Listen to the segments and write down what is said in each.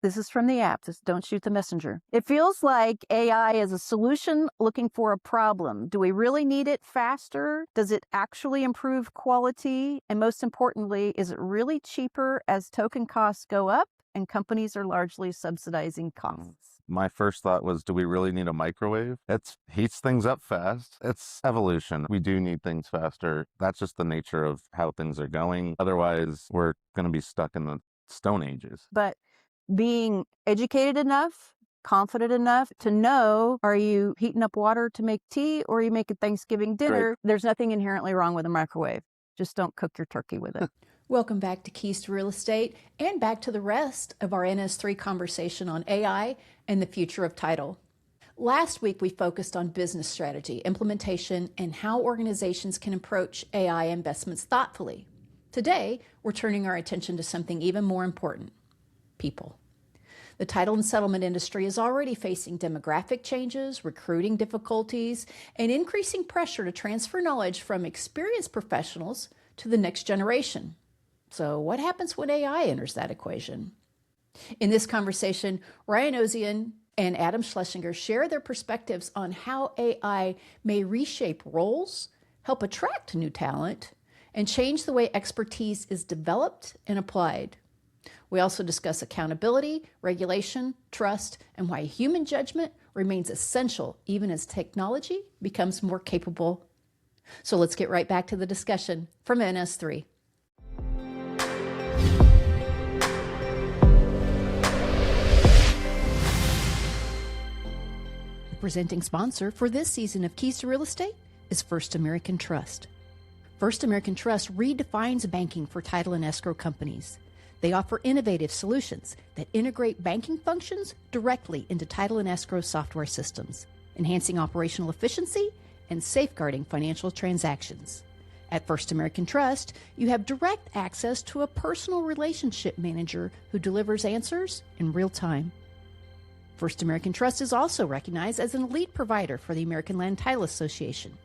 This is from the app. Don't shoot the messenger. It feels like AI is a solution looking for a problem. Do we really need it faster? Does it actually improve quality? And most importantly, is it really cheaper as token costs go up and companies are largely subsidizing costs? My first thought was, do we really need a microwave? It heats things up fast. It's evolution. We do need things faster. That's just the nature of how things are going. Otherwise, we're going to be stuck in the Stone Ages. But being educated enough, confident enough to know, are you heating up water to make tea or are you making Thanksgiving dinner? Right. There's nothing inherently wrong with a microwave. Just don't cook your turkey with it. Welcome back to Keys to Real Estate and back to the rest of our NS3 conversation on AI and the future of title. Last week, we focused on business strategy, implementation, and how organizations can approach AI investments thoughtfully. Today, we're turning our attention to something even more important: people. The title and settlement industry is already facing demographic changes, recruiting difficulties, and increasing pressure to transfer knowledge from experienced professionals to the next generation. So what happens when AI enters that equation? In this conversation, Ryan Ozonian and Adam Schlesinger share their perspectives on how AI may reshape roles, help attract new talent, and change the way expertise is developed and applied. We also discuss accountability, regulation, trust, and why human judgment remains essential even as technology becomes more capable. So let's get right back to the discussion from NS3. The presenting sponsor for this season of Keys to Real Estate is First American Trust. First American Trust redefines banking for title and escrow companies. They offer innovative solutions that integrate banking functions directly into title and escrow software systems, enhancing operational efficiency and safeguarding financial transactions. At First American Trust, you have direct access to a personal relationship manager who delivers answers in real time. First American Trust is also recognized as an elite provider for the American Land Title Association.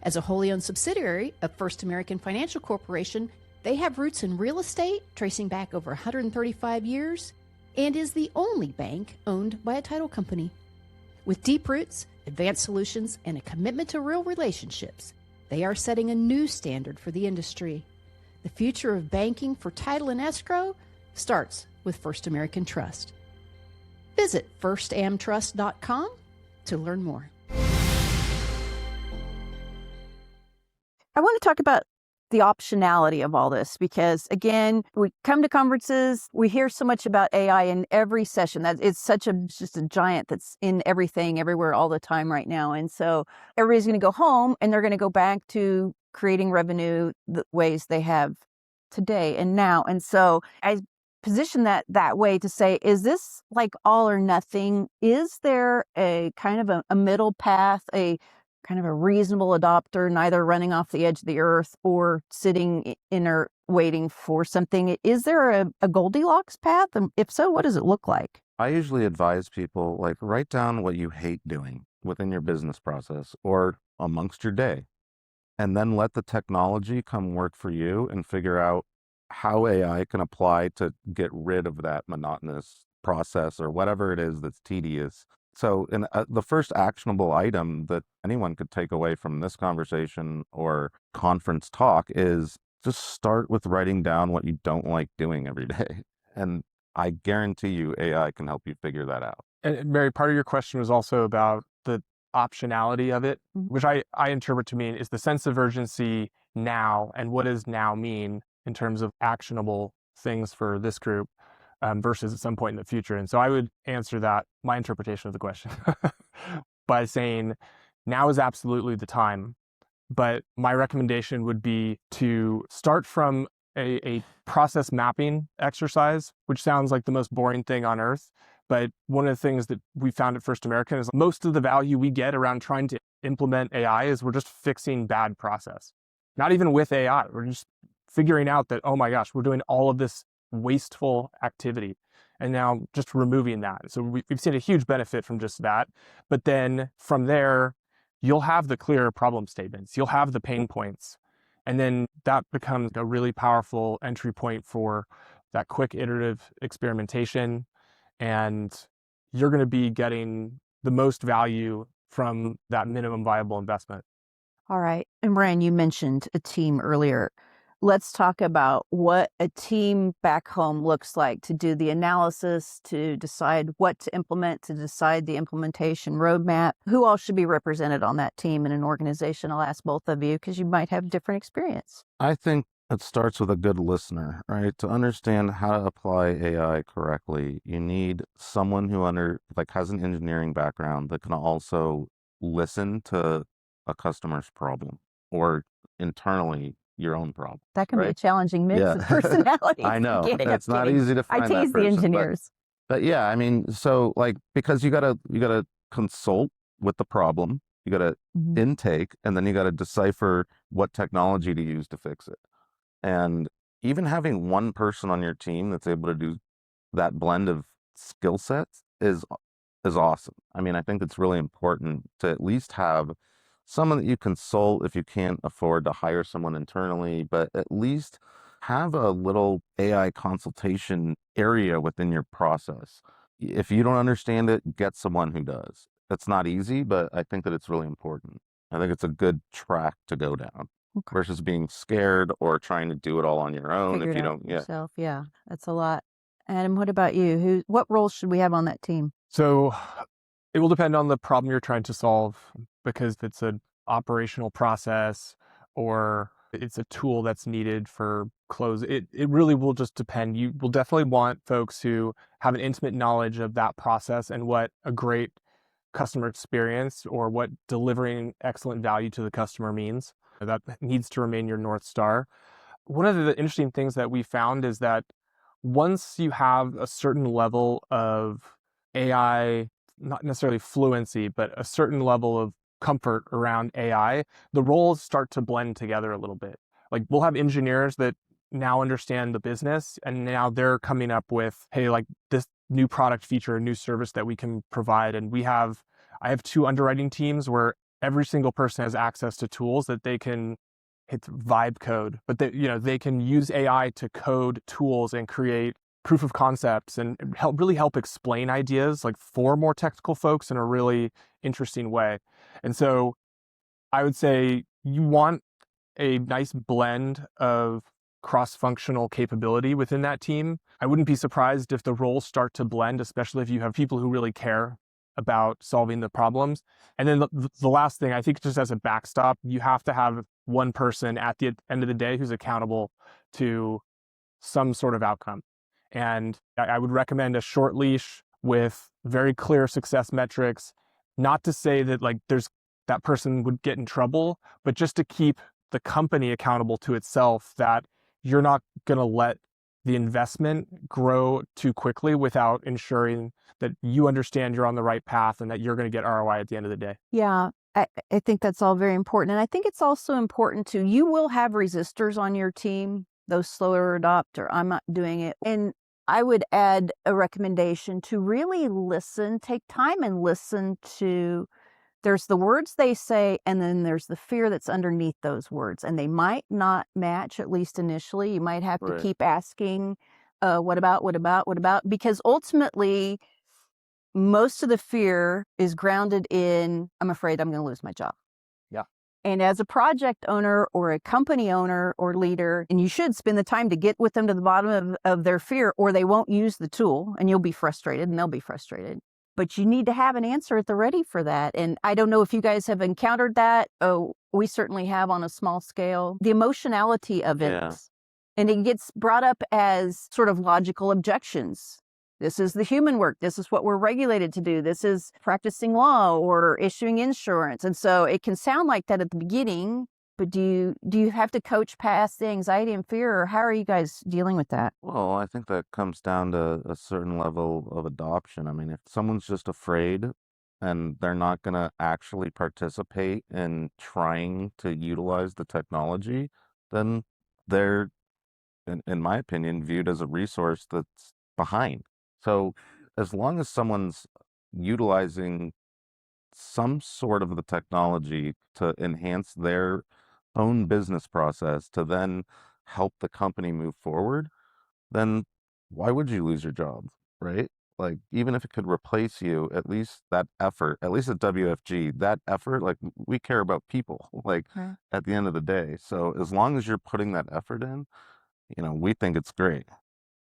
As a wholly owned subsidiary of First American Financial Corporation, they have roots in real estate tracing back over 135 years and is the only bank owned by a title company. With deep roots, advanced solutions, and a commitment to real relationships, they are setting a new standard for the industry. The future of banking for title and escrow starts with First American Trust. Visit firstamtrust.com to learn more. I want to talk about the optionality of all this because, again, we come to conferences, we hear so much about AI in every session. That it's just a giant that's in everything, everywhere, all the time right now. And so everybody's going to go home and they're going to go back to creating revenue the ways they have today and now. And so I position that way to say, is this like all or nothing? Is there a kind of a middle path, a kind of a reasonable adopter, neither running off the edge of the earth or sitting inert waiting for something? Is there a Goldilocks path? And if so, what does it look like? I usually advise people, like, write down what you hate doing within your business process or amongst your day, and then let the technology come work for you and figure out how AI can apply to get rid of that monotonous process or whatever it is that's tedious. So the first actionable item that anyone could take away from this conversation or conference talk is just start with writing down what you don't like doing every day. And I guarantee you AI can help you figure that out. And Mary, part of your question was also about the optionality of it, which I interpret to mean is the sense of urgency now, and what does now mean in terms of actionable things for this group versus at some point in the future. And so I would answer that, my interpretation of the question, by saying now is absolutely the time. But my recommendation would be to start from a process mapping exercise, which sounds like the most boring thing on earth. But one of the things that we found at First American is most of the value we get around trying to implement AI is we're just fixing bad process. Not even with AI, we're just figuring out that, oh my gosh, we're doing all of this wasteful activity and now just removing that. So we've seen a huge benefit from just that. But then from there, you'll have the clear problem statements, you'll have the pain points, and then that becomes a really powerful entry point for that quick iterative experimentation and you're going to be getting the most value from that minimum viable investment. All right. And Ryan, you mentioned a team earlier. Let's talk about what a team back home looks like to do the analysis, to decide what to implement, to decide the implementation roadmap. Who all should be represented on that team in an organization? I'll ask both of you because you might have different experience. I think it starts with a good listener, right? To understand how to apply AI correctly, you need someone who has an engineering background that can also listen to a customer's problem, or internally your own problem. That can be a Right? challenging mix Yeah. of personalities. I know. I'm It's not kidding. easy to I find that tease the person, engineers. but yeah, I mean, so like, because you gotta consult with the problem, you gotta Mhm. intake, and then you gotta decipher what technology to use to fix it. And even having one person on your team that's able to do that blend of skill sets is awesome. I mean, I think it's really important to at least have someone that you consult if you can't afford to hire someone internally, but at least have a little AI consultation area within your process. If you don't understand it, get someone who does. That's not easy, but I think that it's really important. I think it's a good track to go down Okay. versus being scared or trying to do it all on your own Figure if it you out don't, yeah. yourself. Yeah, that's a lot. Adam, what about you? What roles should we have on that team? So it will depend on the problem you're trying to solve, because if it's an operational process or it's a tool that's needed for close, it really will just depend. You will definitely want folks who have an intimate knowledge of that process and what a great customer experience or what delivering excellent value to the customer means. That needs to remain your North Star. One of the interesting things that we found is that once you have a certain level of AI, not necessarily fluency, but a certain level of comfort around AI, the roles start to blend together a little bit. Like, we'll have engineers that now understand the business, and now they're coming up with, hey, like this new product feature, a new service that we can provide. And I have two underwriting teams where every single person has access to tools that they can hit vibe code, but they can use AI to code tools and create proof of concepts and really help explain ideas like for more technical folks in a really interesting way. And so I would say you want a nice blend of cross-functional capability within that team. I wouldn't be surprised if the roles start to blend, especially if you have people who really care about solving the problems. And then the last thing, I think, just as a backstop, you have to have one person at the end of the day who's accountable to some sort of outcome. And I would recommend a short leash with very clear success metrics, not to say that like that person would get in trouble, but just to keep the company accountable to itself, that you're not going to let the investment grow too quickly without ensuring that you understand you're on the right path and that you're going to get ROI at the end of the day. Yeah, I think that's all very important. And I think it's also important to, you will have resistors on your team, those slower adopter, I'm not doing it. And I would add a recommendation to really listen, take time and listen to, there's the words they say, and then there's the fear that's underneath those words. And they might not match, at least initially. You might have to Right. keep asking, what about? Because ultimately, most of the fear is grounded in, I'm afraid I'm going to lose my job. Yeah. And as a project owner or a company owner or leader, and you should spend the time to get with them to the bottom of their fear, or they won't use the tool and you'll be frustrated and they'll be frustrated. But you need to have an answer at the ready for that. And I don't know if you guys have encountered that. Oh, we certainly have on a small scale. The emotionality of it. Yeah. And it gets brought up as sort of logical objections. This is the human work. This is what we're regulated to do. This is practicing law or issuing insurance. And so it can sound like that at the beginning, but do you have to coach past the anxiety and fear, or how are you guys dealing with that? Well, I think that comes down to a certain level of adoption. I mean, if someone's just afraid and they're not going to actually participate in trying to utilize the technology, then they're, in my opinion, viewed as a resource that's behind. So as long as someone's utilizing some sort of the technology to enhance their own business process to then help the company move forward, then why would you lose your job, right? Like, even if it could replace you, at least that effort, at least at WFG, that effort, like, we care about people, like, Right. at the end of the day. So as long as you're putting that effort in, we think it's great.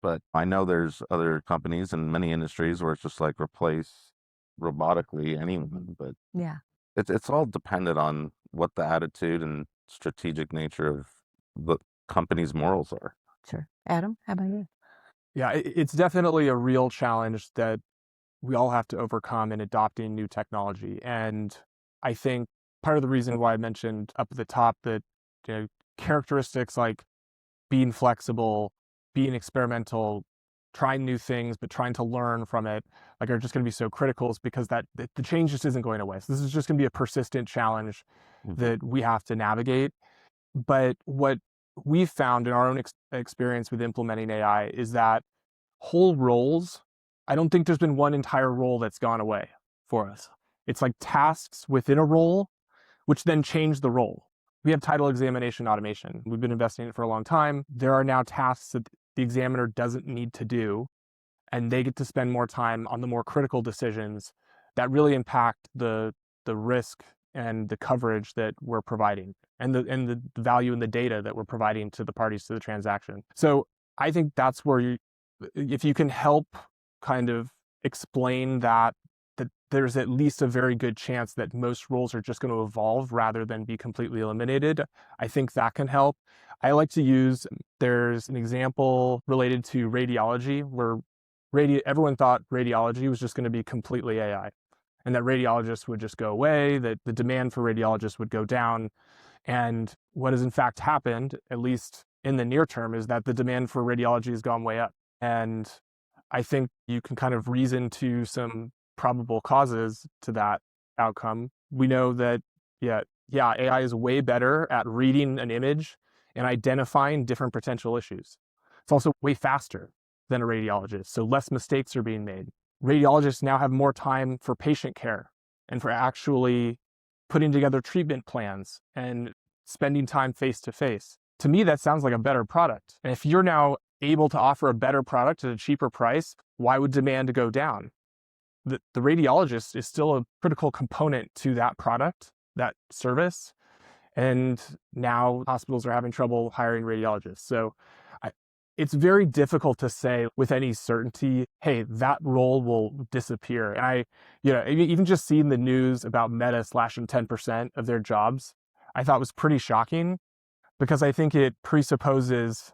But I know there's other companies and many industries where it's just like replace robotically anyone. But Yeah. it's all dependent on what the attitude and strategic nature of the company's morals are. Sure. Adam, how about you? Yeah, it's definitely a real challenge that we all have to overcome in adopting new technology. And I think part of the reason why I mentioned up at the top that characteristics like being flexible, being experimental, trying new things, but trying to learn from it, like, are just going to be so critical, is because that the change just isn't going away. So this is just going to be a persistent challenge that we have to navigate. But what we've found in our own experience with implementing AI is that whole roles, I don't think there's been one entire role that's gone away for us. It's like tasks within a role, which then change the role. We have title examination automation. We've been investing in it for a long time. There are now tasks that the examiner doesn't need to do, and they get to spend more time on the more critical decisions that really impact the risk and the coverage that we're providing, and the value in the data that we're providing to the parties to the transaction. So I think that's where if you can help kind of explain that there's at least a very good chance that most roles are just going to evolve rather than be completely eliminated, I think that can help. I like to use, there's an example related to radiology where everyone thought radiology was just going to be completely AI, and that radiologists would just go away, that the demand for radiologists would go down. And what has in fact happened, at least in the near term, is that the demand for radiology has gone way up. And I think you can kind of reason to some probable causes to that outcome. We know that, yeah, AI is way better at reading an image and identifying different potential issues. It's also way faster than a radiologist, so less mistakes are being made. Radiologists now have more time for patient care and for actually putting together treatment plans and spending time face to face. To me, that sounds like a better product. And if you're now able to offer a better product at a cheaper price, why would demand go down? The radiologist is still a critical component to that product, that service. And now hospitals are having trouble hiring radiologists. So it's very difficult to say with any certainty, hey, that role will disappear. And even just seeing the news about Meta slashing 10% of their jobs, I thought was pretty shocking, because I think it presupposes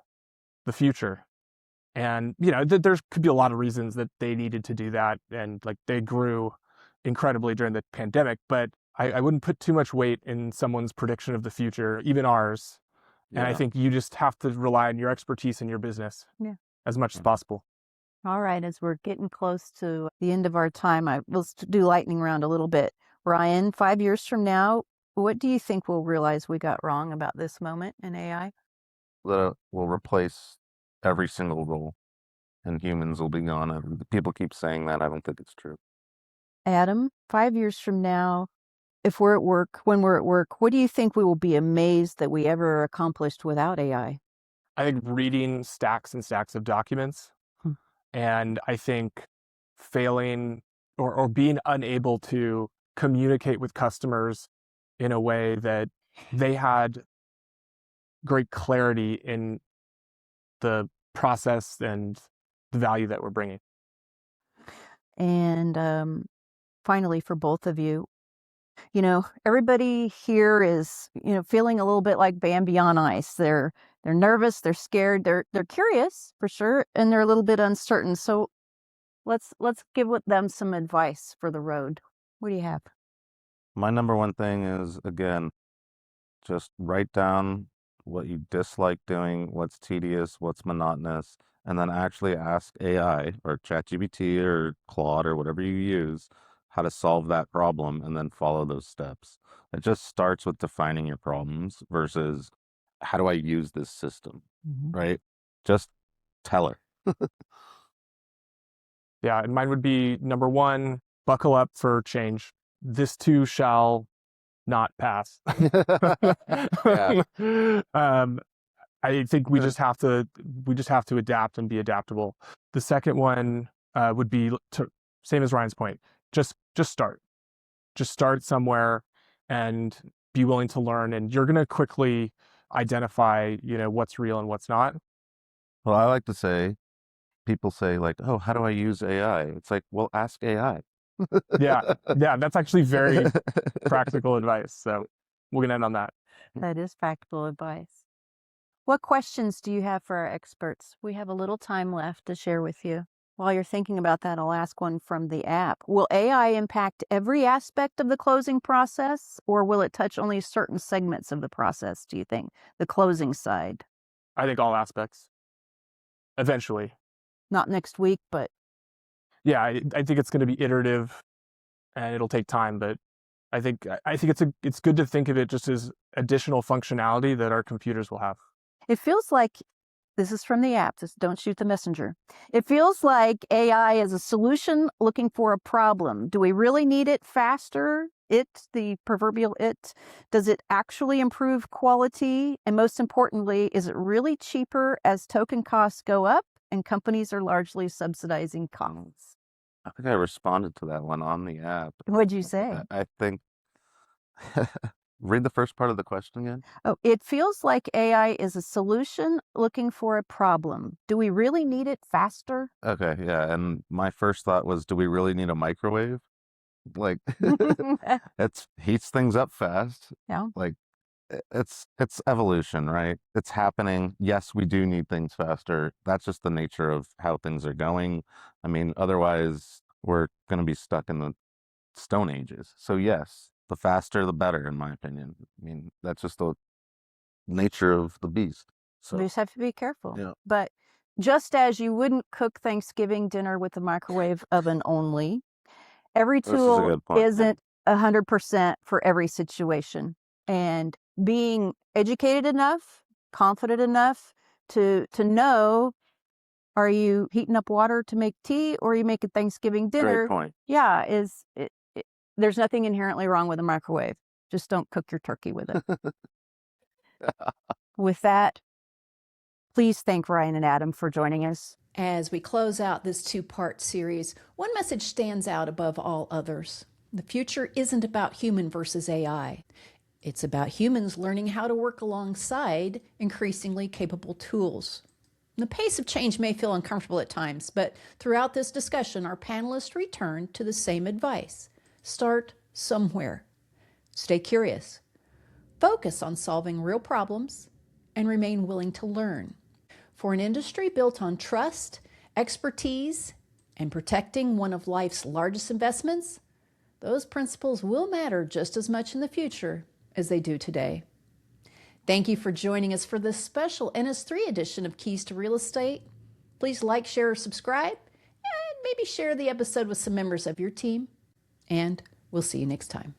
the future. And, there could be a lot of reasons that they needed to do that. And like, they grew incredibly during the pandemic, but I wouldn't put too much weight in someone's prediction of the future, even ours. And I think you just have to rely on your expertise in your business as much as possible. All right, as we're getting close to the end of our time, we'll do lightning round a little bit. Ryan, 5 years from now, what do you think we'll realize we got wrong about this moment in AI? That will replace every single role, and humans will be gone. People keep saying that. I don't think it's true. Adam, 5 years from now, when we're at work, what do you think we will be amazed that we ever accomplished without AI? I think reading stacks and stacks of documents. And I think failing or being unable to communicate with customers in a way that they had great clarity in the process and the value that we're bringing. And finally, for both of you, everybody here is, feeling a little bit like Bambi on ice. They're nervous, they're scared, they're curious for sure, and they're a little bit uncertain. So let's give them some advice for the road. What do you have? My number one thing is, again, just write down what you dislike doing, what's tedious, what's monotonous, and then actually ask AI or ChatGPT or Claude or whatever you use how to solve that problem, and then follow those steps. It just starts with defining your problems versus how do I use this system, right? Just tell her. Yeah, and mine would be number one, buckle up for change. This too shall not pass. I think we just have to adapt and be adaptable. The second one, would be same as Ryan's point. Just start. Just start somewhere and be willing to learn, and you're going to quickly identify, what's real and what's not. Well, I like to say, people say like, oh, how do I use AI? It's like, well, ask AI. Yeah, that's actually very practical advice. So we're going to end on that. That is practical advice. What questions do you have for our experts? We have a little time left to share with you. While you're thinking about that, I'll ask one from the app. Will AI impact every aspect of the closing process, or will it touch only certain segments of the process, do you think? The closing side? I think all aspects. Eventually. Not next week, but... Yeah, I think it's going to be iterative, and it'll take time, but I think it's good to think of it just as additional functionality that our computers will have. It feels like, this is from the app, just don't shoot the messenger. It feels like AI is a solution looking for a problem. Do we really need it faster? The proverbial it, does it actually improve quality? And most importantly, is it really cheaper as token costs go up and companies are largely subsidizing costs? I think I responded to that one on the app. What'd you say? I think, read the first part of the question again. Oh, it feels like AI is a solution looking for a problem. Do we really need it faster? Okay, yeah. And my first thought was, do we really need a microwave? Like, it heats things up fast. Yeah. Like, it's evolution, right? It's happening. Yes, we do need things faster. That's just the nature of how things are going. I mean, otherwise we're going to be stuck in the Stone Ages. So yes, the faster the better, in my opinion. I mean, that's just the nature of the beast. So We just have to be careful. yeah. But just as you wouldn't cook Thanksgiving dinner with a microwave oven only, every This is a tool good point. isn't 100% for every situation. And being educated enough, confident enough to know, are you heating up water to make tea or are you making Thanksgiving dinner? Great point. Yeah, there's nothing inherently wrong with a microwave. Just don't cook your turkey with it. With that, please thank Ryan and Adam for joining us. As we close out this two-part series, one message stands out above all others. The future isn't about human versus AI. It's about humans learning how to work alongside increasingly capable tools. The pace of change may feel uncomfortable at times, but throughout this discussion, our panelists returned to the same advice. Start somewhere. Stay curious. Focus on solving real problems and remain willing to learn. For an industry built on trust, expertise, and protecting one of life's largest investments, those principles will matter just as much in the future as they do today. Thank you for joining us for this special NS3 edition of Keys to Real Estate. Please like, share, or subscribe, and maybe share the episode with some members of your team. And we'll see you next time.